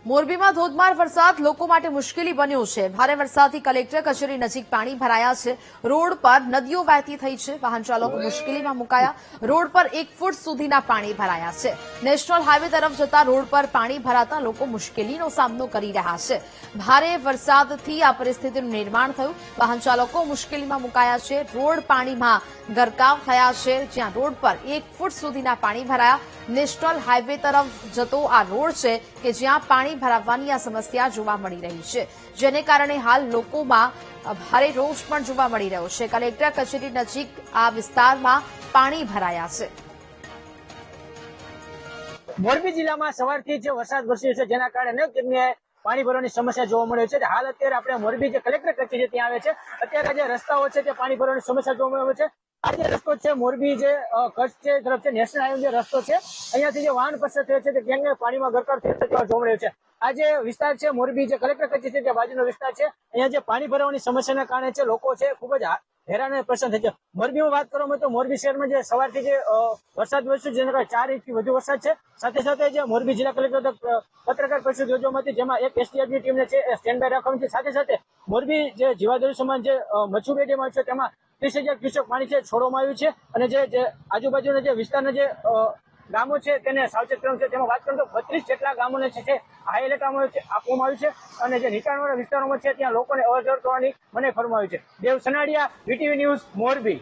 મોરબીમાં ધોધમાર વરસાદ લોકો માટે મુશ્કેલી બન્યો છે। ભારે વરસાદથી કલેક્ટર કચેરી નજીક પાણી ભરાયા છે। રોડ પર નદીઓ વહેતી થઈ છે। વાહન ચાલકો મુશ્કેલીમાં મુકાયા। રોડ પર 1 ફૂટ સુધીના પાણી ભરાયા છે। નેશનલ હાઈવે તરફ જતા રોડ પર પાણી ભરાતા લોકો મુશ્કેલીનો સામનો કરી રહ્યા છે। ભારે વરસાદથી આ પરિસ્થિતિનું નિર્માણ થયું। વાહન ચાલકો મુશ્કેલીમાં મુકાયા છે। રોડ પાણીમાં ગરકાવ થયા છે, જ્યાં રોડ પર 1 ફૂટ સુધીના પાણી ભરાયા। નેશનલ હાઈવે તરફ જતો આ રોડ છે કે જ્યાં પાણી ભરાવાની આ સમસ્યા જોવા મળી રહી છે, જેને કારણે હાલ લોકોમાં ભારે રોષ પણ જોવા મળી રહ્યો છે। કલેક્ટર કચેરી નજીક આ વિસ્તારમાં પાણી ભરાયા છે। મોરબી જિલ્લામાં સવારથી જે વરસાદ વરસ્યો છે, જેના કારણે અનેક જગ્યાએ પાણી ભરવાની સમસ્યા જોવા મળે છે। હાલ અત્યારે આપણે મોરબી જે કલેક્ટર કચેરી છે ત્યાં આવે છે। અત્યારે જે રસ્તાઓ છે તે પાણી ભરવાની સમસ્યા જોવા મળે છે। આ જે રસ્તો છે મોરબી જે કચ્છ છે તરફ છે, નેશનલ હાઈવે જે રસ્તો છે, અહીંયાથી જે વાહન પસાર થયો છે તે ક્યાંક પાણીમાં ગરકાવ થયો જોવા મળ્યો છે। આ જે વિસ્તાર છે મોરબી જે કલેક્ટર કચેરી છે તે બાજુનો વિસ્તાર છે। અહીંયા જે પાણી ભરવાની સમસ્યાના કારણે છે લોકો છે ખૂબ જ હેરાન અને પરેશાન થઈ છે। મોરબીમાં વાત કરવામાં તો મોરબી શહેરમાં જે સવારથી જે વરસાદ વરસ્યો, જેના કારણે 4 ઇંચથી વધુ વરસાદ છે। સાથે સાથે જે મોરબી જિલ્લા કલેક્ટર પત્રકાર પરિષદ યોજવામાં હતી, જેમાં એક એસડીઆરની ટીમને છે સ્ટેન્ડ બાય રાખવાની છે। સાથે સાથે મોરબી જે જીવાદોરી સમાન જે મચ્છુ ડેમ છે તેમાં 30,000 ક્યુસેક પાણી છે છોડવામાં આવ્યું છે। અને જે આજુબાજુના જે વિસ્તારના જે ગામો છે તેને સાવચેત કરવાનું છે। તેમાં વાત કરું તો 32 જેટલા ગામોને છે હાઈ એલર્ટ આપવામાં આવ્યું છે। અને જે નીચાણવાળા વિસ્તારોમાં છે ત્યાં લોકોને અવરજવર કરવાની મનાઈ ફરમાવી છે। દેવ સનાડિયા, વીટીવી ન્યૂઝ, મોરબી।